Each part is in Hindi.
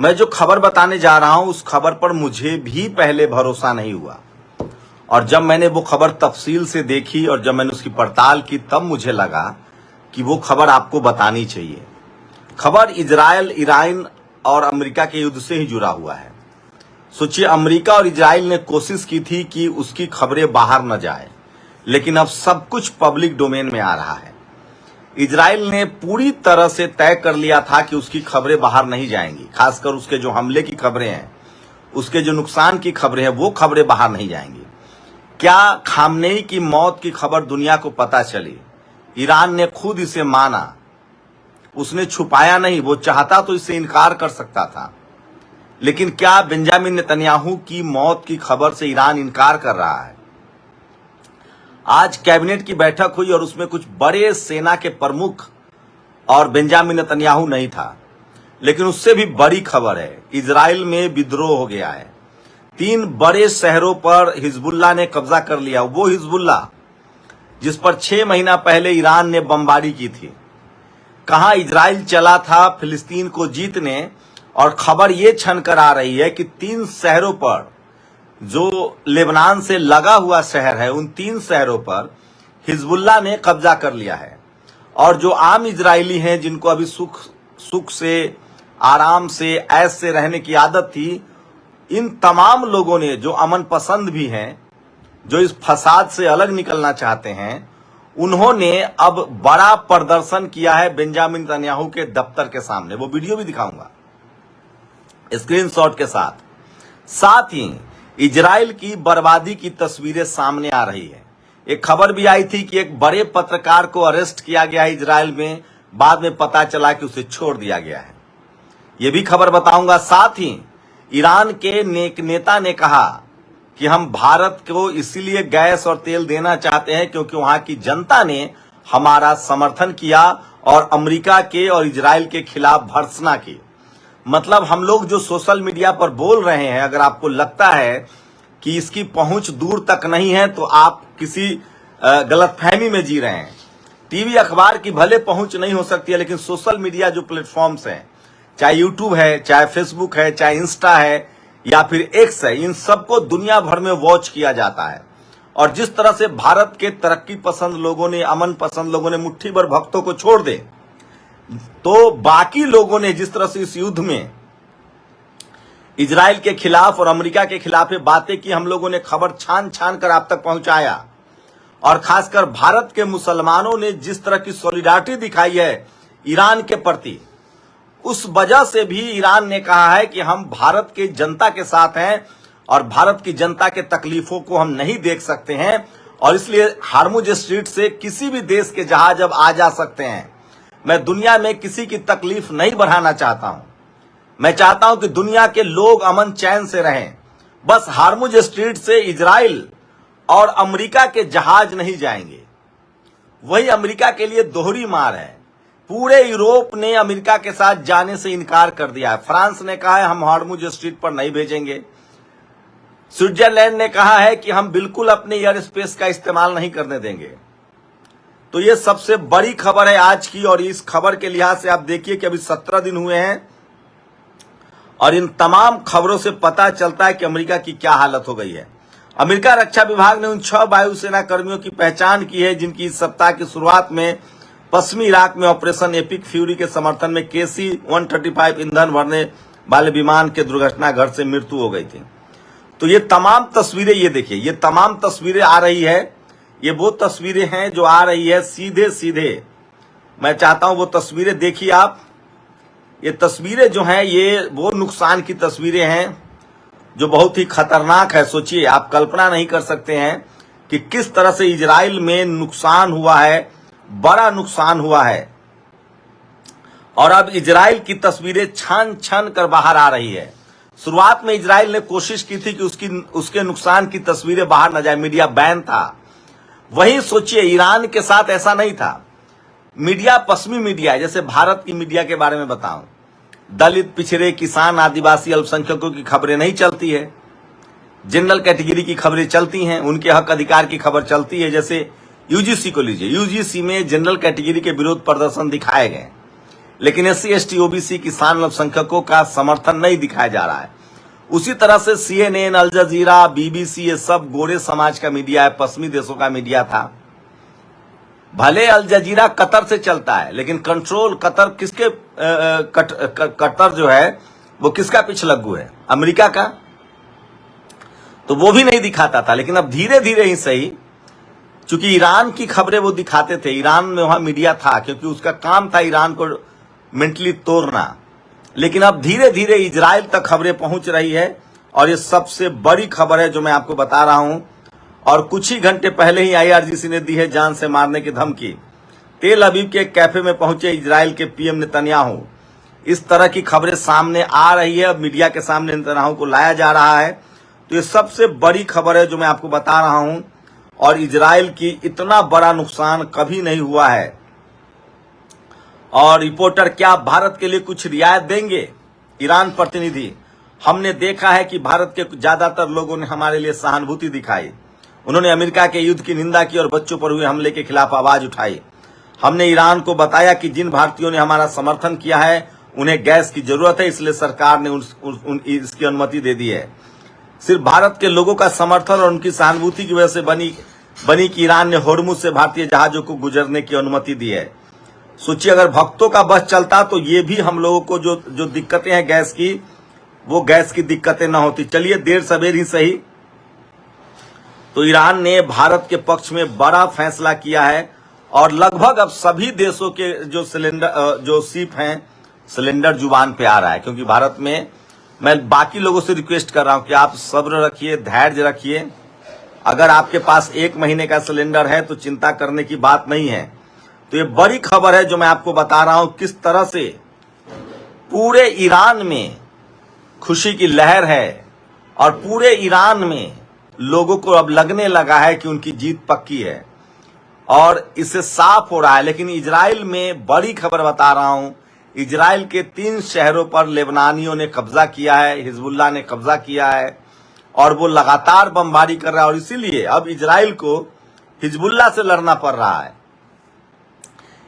मैं जो खबर बताने जा रहा हूं उस खबर पर मुझे भी पहले भरोसा नहीं हुआ, और जब मैंने वो खबर तफसील से देखी और जब मैंने उसकी पड़ताल की तब मुझे लगा कि वो खबर आपको बतानी चाहिए। खबर इजराइल, ईरान और अमेरिका के युद्ध से ही जुड़ा हुआ है। सोचिए, अमेरिका और इजराइल ने कोशिश की थी कि उसकी खबरें बाहर न जाए, लेकिन अब सब कुछ पब्लिक डोमेन में आ रहा है। इजराइल ने पूरी तरह से तय कर लिया था कि उसकी खबरें बाहर नहीं जाएंगी, खासकर उसके जो हमले की खबरें हैं, उसके जो नुकसान की खबरें हैं, वो खबरें बाहर नहीं जाएंगी। क्या खामनेई की मौत की खबर दुनिया को पता चली? ईरान ने खुद इसे माना, उसने छुपाया नहीं। वो चाहता तो इससे इनकार कर सकता था, लेकिन क्या बेंजामिन नेतन्याहू की मौत की खबर से ईरान इनकार कर रहा है? आज कैबिनेट की बैठक हुई और उसमें कुछ बड़े सेना के प्रमुख और बेंजामिन नेतन्याहू नहीं था, लेकिन उससे भी बड़ी खबर है, इजराइल में विद्रोह हो गया है। 3 बड़े शहरों पर हिजबुल्लाह ने कब्जा कर लिया। वो हिजबुल्लाह जिस पर 6 महीना पहले ईरान ने बमबारी की थी। कहां इजराइल चला था फिलिस्तीन को जीतने, और खबर ये छन कर आ रही है कि 3 शहरों पर, जो लेबनान से लगा हुआ शहर है, उन 3 शहरों पर हिजबुल्लाह ने कब्जा कर लिया है। और जो आम इजरायली हैं, जिनको अभी सुख से, आराम से, ऐश से रहने की आदत थी, इन तमाम लोगों ने, जो अमन पसंद भी हैं, जो इस फसाद से अलग निकलना चाहते हैं, उन्होंने अब बड़ा प्रदर्शन किया है बेंजामिन नेतन्याहू के दफ्तर के सामने। वो वीडियो भी दिखाऊंगा स्क्रीनशॉट के साथ। साथ ही इजराइल की बर्बादी की तस्वीरें सामने आ रही है। एक खबर भी आई थी कि एक बड़े पत्रकार को अरेस्ट किया गया है इजराइल में, बाद में पता चला कि उसे छोड़ दिया गया है। यह भी खबर बताऊंगा। साथ ही ईरान के नेता ने कहा कि हम भारत को इसीलिए गैस और तेल देना चाहते हैं क्योंकि वहां की जनता ने हमारा समर्थन किया और अमेरिका के और इजराइल के खिलाफ भर्त्सना की। मतलब हम लोग जो सोशल मीडिया पर बोल रहे हैं, अगर आपको लगता है कि इसकी पहुंच दूर तक नहीं है तो आप किसी गलतफहमी में जी रहे हैं। टीवी अखबार की भले पहुंच नहीं हो सकती है, लेकिन सोशल मीडिया जो प्लेटफॉर्म्स हैं, चाहे यूट्यूब है, चाहे फेसबुक है, चाहे इंस्टा है या फिर एक्स है, इन सबको दुनिया भर में वॉच किया जाता है। और जिस तरह से भारत के तरक्की पसंद लोगों ने, अमन पसंद लोगों ने मुट्ठी भर भक्तों को छोड़ दे, तो बाकी लोगों ने जिस तरह से इस युद्ध में इजराइल के खिलाफ और अमेरिका के खिलाफ ये बातें की, हम लोगों ने खबर छान छान कर आप तक पहुंचाया। और खासकर भारत के मुसलमानों ने जिस तरह की सॉलिडारिटी दिखाई है ईरान के प्रति, उस वजह से भी ईरान ने कहा है कि हम भारत की जनता के साथ हैं और भारत की जनता के तकलीफों को हम नहीं देख सकते हैं, और इसलिए हार्मुज स्ट्रीट से किसी भी देश के जहाज अब आ जा सकते हैं। मैं दुनिया में किसी की तकलीफ नहीं बढ़ाना चाहता हूं। मैं चाहता हूं कि दुनिया के लोग अमन चैन से रहें। बस हार्मुज स्ट्रीट से इजराइल और अमेरिका के जहाज नहीं जाएंगे। वही अमेरिका के लिए दोहरी मार है। पूरे यूरोप ने अमेरिका के साथ जाने से इनकार कर दिया है। फ्रांस ने कहा है हम हार्मुज स्ट्रीट पर नहीं भेजेंगे। स्विट्जरलैंड ने कहा है कि हम बिल्कुल अपने एयर स्पेस का इस्तेमाल नहीं करने देंगे। तो ये सबसे बड़ी खबर है आज की, और इस खबर के लिहाज से आप देखिए कि अभी 17 दिन हुए हैं और इन तमाम खबरों से पता चलता है कि अमेरिका की क्या हालत हो गई है। अमेरिका रक्षा विभाग ने उन 6 वायुसेना कर्मियों की पहचान की है जिनकी इस सप्ताह की शुरुआत में पश्चिमी इराक में ऑपरेशन एपिक फ्यूरी के समर्थन में KC-135 ईंधन भरने वाले विमान के दुर्घटना से मृत्यु हो गई थी। तो ये तमाम तस्वीरें, ये देखिए, ये तमाम तस्वीरें आ रही है। ये वो तस्वीरें हैं जो आ रही है सीधे सीधे। मैं चाहता हूं वो तस्वीरें देखिए आप। ये तस्वीरें जो हैं, ये वो नुकसान की तस्वीरें हैं जो बहुत ही खतरनाक है। सोचिए, आप कल्पना नहीं कर सकते हैं कि किस तरह से इजराइल में नुकसान हुआ है, बड़ा नुकसान हुआ है। और अब इजराइल की तस्वीरें छान छान कर बाहर आ रही है। शुरुआत में इजराइल ने कोशिश की थी कि उसके नुकसान की तस्वीरें बाहर न जाए, मीडिया बैन था। वहीं सोचिए, ईरान के साथ ऐसा नहीं था। मीडिया पश्चिमी मीडिया, जैसे भारत की मीडिया के बारे में बताऊं, दलित, पिछड़े, किसान, आदिवासी, अल्पसंख्यकों की खबरें नहीं चलती है। जनरल कैटेगरी की खबरें चलती हैं, उनके हक अधिकार की खबर चलती है। जैसे यूजीसी को लीजिए, यूजीसी में जनरल कैटेगरी के विरोध प्रदर्शन दिखाए गए, लेकिन SC ST OBC किसान अल्पसंख्यकों का समर्थन नहीं दिखाया जा रहा है। उसी तरह से CNN, अल जजीरा, BBC, ये सब गोरे समाज का मीडिया है, पश्चिमी देशों का मीडिया था। भले अल जजीरा कतर से चलता है, लेकिन कंट्रोल कतर किसके कतर जो है वो किसका पिछलग्गू है? अमेरिका का। तो वो भी नहीं दिखाता था, लेकिन अब धीरे धीरे ही सही, चूंकि ईरान की खबरें वो दिखाते थे, ईरान में वहां मीडिया था, क्योंकि उसका काम था ईरान को मेंटली तोड़ना। लेकिन अब धीरे धीरे इजराइल तक खबरें पहुंच रही है, और ये सबसे बड़ी खबर है जो मैं आपको बता रहा हूं। और कुछ ही घंटे पहले ही IRGC ने दी है जान से मारने की धमकी। तेल अवीव के एक कैफे में पहुंचे इजराइल के PM नेतन्याहू। इस तरह की खबरें सामने आ रही है, अब मीडिया के सामने नेतन्याहू को लाया जा रहा है। तो ये सबसे बड़ी खबर है जो मैं आपको बता रहा हूं। और इजराइल की इतना बड़ा नुकसान कभी नहीं हुआ है। और रिपोर्टर, क्या भारत के लिए कुछ रियायत देंगे? ईरान प्रतिनिधि, हमने देखा है कि भारत के ज्यादातर लोगों ने हमारे लिए सहानुभूति दिखाई। उन्होंने अमेरिका के युद्ध की निंदा की और बच्चों पर हुए हमले के खिलाफ आवाज उठाई। हमने ईरान को बताया कि जिन भारतीयों ने हमारा समर्थन किया है उन्हें गैस की जरूरत है, इसलिए सरकार ने इसकी अनुमति दे दी है। सिर्फ भारत के लोगों का समर्थन और उनकी सहानुभूति की वजह से बनी कि ईरान ने होर्मुज से भारतीय जहाजों को गुजरने की अनुमति दी है। सोचिए, अगर भक्तों का बस चलता तो ये भी हम लोगों को जो दिक्कतें हैं गैस की, वो गैस की दिक्कतें न होती। चलिए, देर सवेर ही सही, तो ईरान ने भारत के पक्ष में बड़ा फैसला किया है। और लगभग अब सभी देशों के जो शिप हैं, सिलेंडर जुबान पे आ रहा है। क्योंकि भारत में, मैं बाकी लोगों से रिक्वेस्ट कर रहा हूं कि आप सब्र रखिए, धैर्य रखिए। अगर आपके पास 1 महीने का सिलेंडर है तो चिंता करने की बात नहीं है। तो ये बड़ी खबर है जो मैं आपको बता रहा हूं, किस तरह से पूरे ईरान में खुशी की लहर है। और पूरे ईरान में लोगों को अब लगने लगा है कि उनकी जीत पक्की है, और इससे साफ हो रहा है। लेकिन इजराइल में बड़ी खबर बता रहा हूं, इजराइल के 3 शहरों पर लेबनानियों ने कब्जा किया है, हिजबुल्लाह ने कब्जा किया है, और वो लगातार बमबारी कर रहा है। और इसीलिए अब इजराइल को हिजबुल्लाह से लड़ना पड़ रहा है।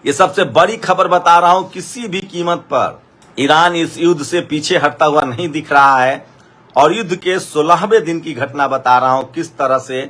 ये सबसे बड़ी खबर बता रहा हूं, किसी भी कीमत पर ईरान इस युद्ध से पीछे हटता हुआ नहीं दिख रहा है। और युद्ध के 16वें दिन की घटना बता रहा हूं, किस तरह से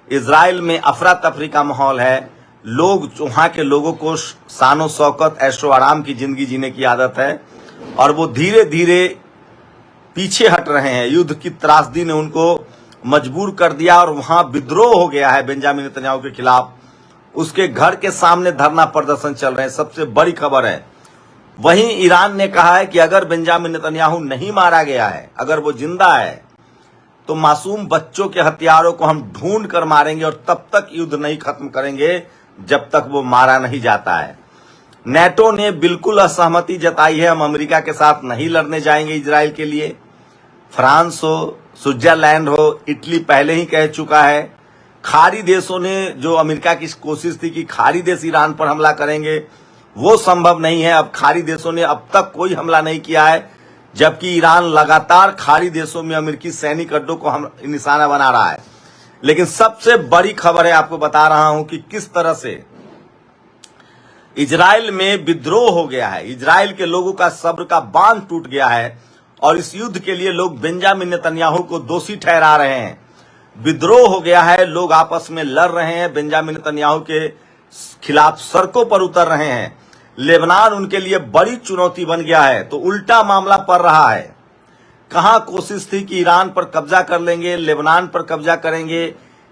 इजराइल में अफरा तफरी का माहौल है। लोग, वहां के लोगों को शानो शौकत, ऐशो आराम की जिंदगी जीने की आदत है, और वो धीरे धीरे पीछे हट रहे हैं। युद्ध की त्रासदी ने उनको मजबूर कर दिया, और वहां विद्रोह हो गया है बेंजामिन नेतन्याहू के खिलाफ। उसके घर के सामने धरना प्रदर्शन चल रहे हैं। सबसे बड़ी खबर है, वहीं ईरान ने कहा है कि अगर बेंजामिन नेतन्याहू नहीं मारा गया है, अगर वो जिंदा है, तो मासूम बच्चों के हथियारों को हम ढूंढ कर मारेंगे, और तब तक युद्ध नहीं खत्म करेंगे जब तक वो मारा नहीं जाता है। नेटो ने बिल्कुल असहमति जताई है, हम अमेरिका के साथ नहीं लड़ने जाएंगे इजराइल के लिए। फ्रांस हो, स्विट्जरलैंड हो, इटली पहले ही कह चुका है। खाड़ी देशों ने, जो अमेरिका की कोशिश थी कि खाड़ी देश ईरान पर हमला करेंगे, वो संभव नहीं है। अब खाड़ी देशों ने अब तक कोई हमला नहीं किया है, जबकि ईरान लगातार खाड़ी देशों में अमेरिकी सैनिक अड्डों को हम निशाना बना रहा है। लेकिन सबसे बड़ी खबर है, आपको बता रहा हूं कि किस तरह से इजराइल में विद्रोह हो गया है। इजराइल के लोगों का सब्र का बांध टूट गया है, और इस युद्ध के लिए लोग बेंजामिन नेतन्याहू को दोषी ठहरा रहे हैं। विद्रोह हो गया है, लोग आपस में लड़ रहे हैं, बेंजामिन नेतन्याहू के खिलाफ सड़कों पर उतर रहे हैं। लेबनान उनके लिए बड़ी चुनौती बन गया है। तो उल्टा मामला पड़ रहा है। कहां कोशिश थी कि ईरान पर कब्जा कर लेंगे, लेबनान पर कब्जा करेंगे,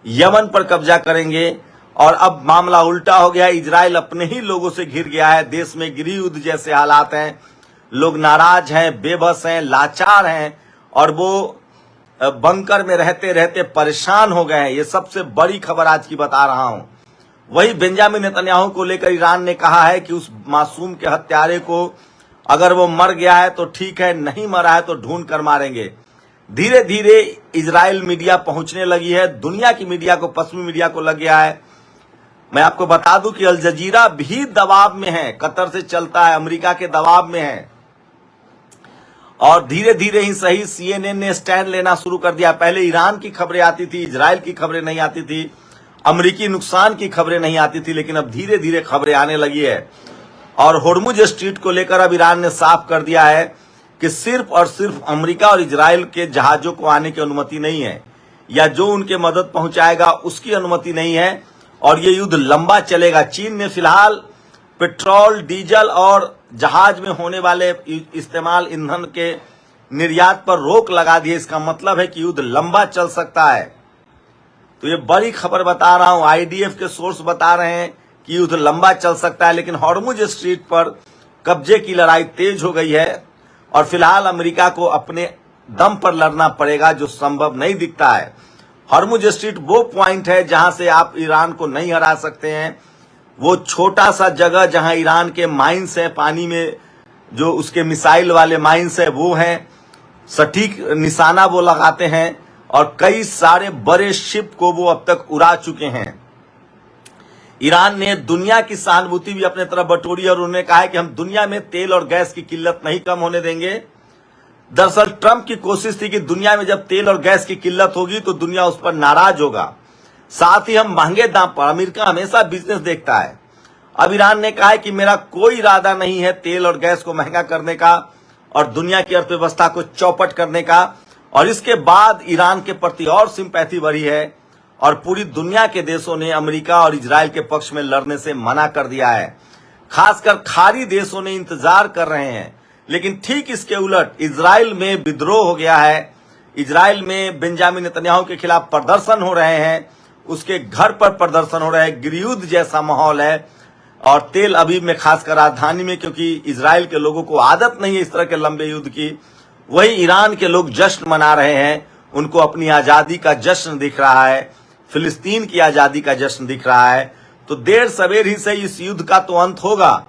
यमन पर कब्जा करेंगे, और अब मामला उल्टा हो गया। इजराइल अपने ही लोगों से घिर गया है। देश में गृह युद्ध जैसे हालात हैं, लोग नाराज हैं, बेबस हैं, लाचार हैं, और वो बंकर में रहते रहते परेशान हो गए हैं। ये सबसे बड़ी खबर आज की बता रहा हूं। वही बेंजामिन नेतन्याहू को लेकर ईरान ने कहा है कि उस मासूम के हत्यारे को, अगर वो मर गया है तो ठीक है, नहीं मरा है तो ढूंढ कर मारेंगे। धीरे धीरे इजराइल मीडिया पहुंचने लगी है, दुनिया की मीडिया को, पश्चिमी मीडिया को लग गया है। मैं आपको बता दूं कि अल जजीरा भी दबाव में है, कतर से चलता है, अमेरिका के दबाव में है। और धीरे धीरे ही सही CNN ने स्टैंड लेना शुरू कर दिया। पहले ईरान की खबरें आती थी, इजराइल की खबरें नहीं आती थी, अमेरिकी नुकसान की खबरें नहीं आती थी, लेकिन अब धीरे धीरे खबरें आने लगी है। और होर्मुज स्ट्रीट को लेकर अब ईरान ने साफ कर दिया है कि सिर्फ और सिर्फ अमेरिका और इजराइल के जहाजों को आने की अनुमति नहीं है, या जो उनके मदद पहुंचाएगा उसकी अनुमति नहीं है, और ये युद्ध लंबा चलेगा। चीन ने फिलहाल पेट्रोल, डीजल और जहाज में होने वाले इस्तेमाल ईंधन के निर्यात पर रोक लगा दी है। इसका मतलब है कि युद्ध लंबा चल सकता है। तो ये बड़ी खबर बता रहा हूं, आईडीएफ के सोर्स बता रहे हैं कि युद्ध लंबा चल सकता है, लेकिन होर्मुज स्ट्रीट पर कब्जे की लड़ाई तेज हो गई है और फिलहाल अमेरिका को अपने दम पर लड़ना पड़ेगा, जो संभव नहीं दिखता है। होर्मुज स्ट्रीट वो पॉइंट है जहां से आप ईरान को नहीं हरा सकते हैं। वो छोटा सा जगह जहां ईरान के माइंस है, पानी में जो उसके मिसाइल वाले माइंस है वो हैं, सटीक निशाना वो लगाते हैं और कई सारे बड़े शिप को वो अब तक उड़ा चुके हैं। ईरान ने दुनिया की सहानुभूति भी अपने तरफ बटोरी और उन्होंने कहा है कि हम दुनिया में तेल और गैस की किल्लत नहीं कम होने देंगे। दरअसल ट्रंप की कोशिश थी कि दुनिया में जब तेल और गैस की किल्लत होगी तो दुनिया उस पर नाराज होगा, साथ ही हम महंगे दाम पर, अमेरिका हमेशा बिजनेस देखता है। अब ईरान ने कहा है कि मेरा कोई इरादा नहीं है तेल और गैस को महंगा करने का और दुनिया की अर्थव्यवस्था को चौपट करने का, और इसके बाद ईरान के प्रति और सिंपैथी बढ़ी है और पूरी दुनिया के देशों ने अमेरिका और इजराइल के पक्ष में लड़ने से मना कर दिया है। खासकर खाड़ी देशों ने इंतजार कर रहे हैं, लेकिन ठीक इसके उलट इजराइल में विद्रोह हो गया है। इजराइल में बेंजामिन नेतन्याहू के खिलाफ प्रदर्शन हो रहे हैं, उसके घर पर प्रदर्शन हो रहे हैं, गृहयुद्ध जैसा माहौल है। और तेल अवीव में खासकर राजधानी में, क्योंकि इजराइल के लोगों को आदत नहीं है इस तरह के लंबे युद्ध की, वही ईरान के लोग जश्न मना रहे हैं। उनको अपनी आजादी का जश्न दिख रहा है, फिलिस्तीन की आजादी का जश्न दिख रहा है। तो देर सवेर ही से इस युद्ध का तो अंत होगा,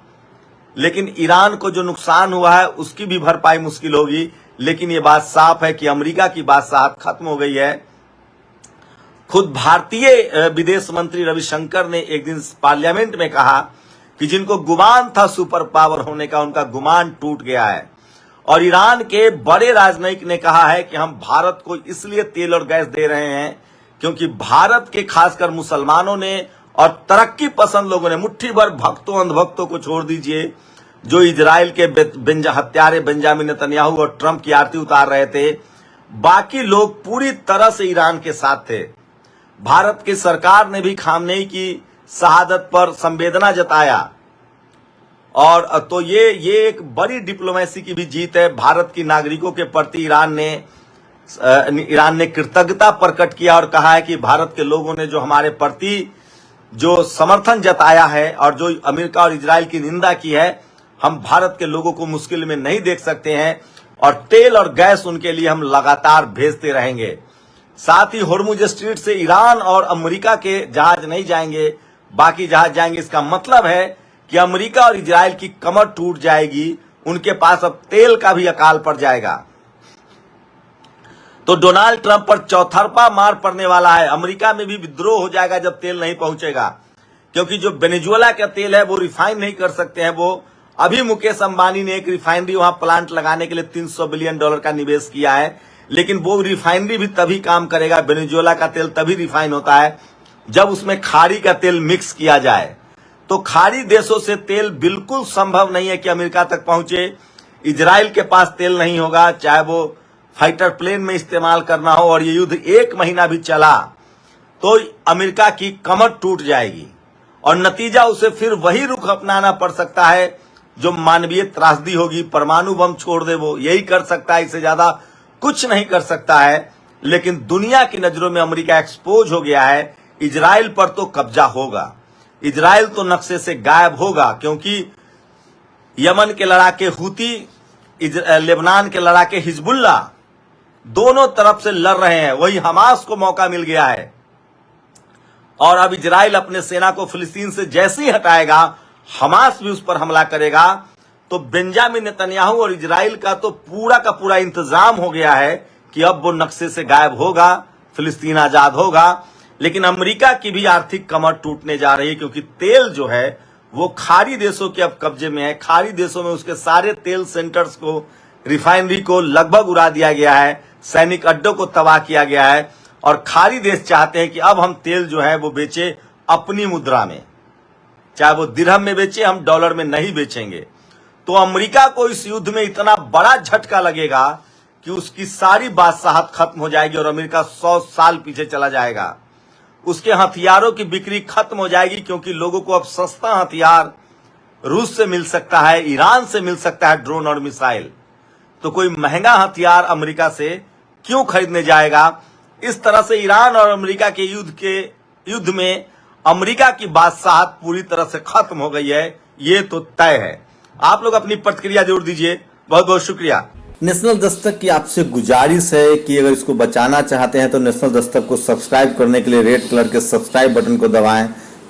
लेकिन ईरान को जो नुकसान हुआ है उसकी भी भरपाई मुश्किल होगी। लेकिन ये बात साफ है कि अमेरिका की बादशाहत खत्म हो गई है। खुद भारतीय विदेश मंत्री रविशंकर ने एक दिन पार्लियामेंट में कहा कि जिनको गुमान था सुपर पावर होने का, उनका गुमान टूट गया है। और ईरान के बड़े राजनयिक ने कहा है कि हम भारत को इसलिए तेल और गैस दे रहे हैं क्योंकि भारत के खासकर मुसलमानों ने और तरक्की पसंद लोगों ने, मुट्ठी भर भक्तों अंधभक्तों को छोड़ दीजिए, जो इजराइल के हत्यारे बेंजामिन नेतन्याहू और ट्रंप की आरती उतार रहे थे, बाकी लोग पूरी तरह से ईरान के साथ थे। भारत की सरकार ने भी खामनेई की शहादत पर संवेदना जताया, और तो ये एक बड़ी डिप्लोमेसी की भी जीत है। भारत की नागरिकों के प्रति ईरान ने कृतज्ञता प्रकट किया और कहा है कि भारत के लोगों ने जो हमारे प्रति जो समर्थन जताया है और जो अमेरिका और इजराइल की निंदा की है, हम भारत के लोगों को मुश्किल में नहीं देख सकते हैं और तेल और गैस उनके लिए हम लगातार भेजते रहेंगे। साथ ही होर्मुज स्ट्रीट से ईरान और अमेरिका के जहाज नहीं जाएंगे, बाकी जहाज जाएंगे। इसका मतलब है कि अमेरिका और इजराइल की कमर टूट जाएगी, उनके पास अब तेल का भी अकाल पड़ जाएगा। तो डोनाल्ड ट्रंप पर चौतरफा मार पड़ने वाला है। अमेरिका में भी विद्रोह हो जाएगा जब तेल नहीं पहुंचेगा, क्योंकि जो वेनेजुएला का तेल है वो रिफाइन नहीं कर सकते हैं। वो अभी मुकेश अंबानी ने एक रिफाइनरी वहां प्लांट लगाने के लिए $300 बिलियन का निवेश किया है, लेकिन वो रिफाइनरी भी तभी काम करेगा, वेनेजुएला का तेल तभी रिफाइन होता है जब उसमें खाड़ी का तेल मिक्स किया जाए। तो खाड़ी देशों से तेल बिल्कुल संभव नहीं है कि अमेरिका तक पहुंचे। इजराइल के पास तेल नहीं होगा, चाहे वो फाइटर प्लेन में इस्तेमाल करना हो, और ये युद्ध 1 महीना भी चला तो अमेरिका की कमर टूट जाएगी और नतीजा उसे फिर वही रुख अपनाना पड़ सकता है जो मानवीय त्रासदी होगी। परमाणु बम छोड़ दे, वो यही कर सकता है, इससे ज्यादा कुछ नहीं कर सकता है। लेकिन दुनिया की नजरों में अमेरिका एक्सपोज हो गया है। इजराइल पर तो कब्जा होगा, इजराइल तो नक्शे से गायब होगा, क्योंकि यमन के लड़ाके हूती, लेबनान के लड़ाके हिजबुल्ला दोनों तरफ से लड़ रहे हैं। वही हमास को मौका मिल गया है, और अब इजराइल अपने सेना को फिलिस्तीन से जैसे ही हटाएगा, हमास भी उस पर हमला करेगा। तो बेंजामिन नेतन्याहू और इजराइल का तो पूरा का पूरा इंतजाम हो गया है कि अब वो नक्शे से गायब होगा, फिलिस्तीन आजाद होगा। लेकिन अमेरिका की भी आर्थिक कमर टूटने जा रही है, क्योंकि तेल जो है वो खाड़ी देशों के अब कब्जे में है। खाड़ी देशों में उसके सारे तेल सेंटर्स को, रिफाइनरी को लगभग उड़ा दिया गया है, सैनिक अड्डों को तबाह किया गया है, और खाड़ी देश चाहते हैं कि अब हम तेल जो है वो बेचे अपनी मुद्रा में। चाहे वो दिरहम में बेचे, हम डॉलर में नहीं बेचेंगे। तो अमेरिका को इस युद्ध में इतना बड़ा झटका लगेगा कि उसकी सारी बादशाहत खत्म हो जाएगी और अमेरिका 100 साल पीछे चला जाएगा। उसके हथियारों की बिक्री खत्म हो जाएगी, क्योंकि लोगों को अब सस्ता हथियार रूस से मिल सकता है, ईरान से मिल सकता है, ड्रोन और मिसाइल। तो कोई महंगा हथियार अमेरिका से क्यों खरीदने जाएगा। इस तरह से ईरान और अमेरिका के युद्ध में अमेरिका की बादशाहत पूरी तरह से खत्म हो गई है, ये तो तय है। आप लोग अपनी प्रतिक्रिया जरूर दीजिए। बहुत बहुत शुक्रिया। नेशनल दस्तक की आपसे गुजारिश है कि अगर इसको बचाना चाहते हैं तो नेशनल दस्तक को सब्सक्राइब करने के लिए रेड कलर के सब्सक्राइब बटन को दबाएं,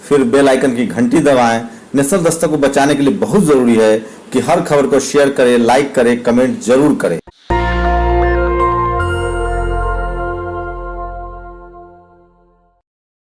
फिर बेल आइकन की घंटी दबाएं। नेशनल दस्तक को बचाने के लिए बहुत जरूरी है कि हर खबर को शेयर करें, लाइक करें, कमेंट जरूर करें।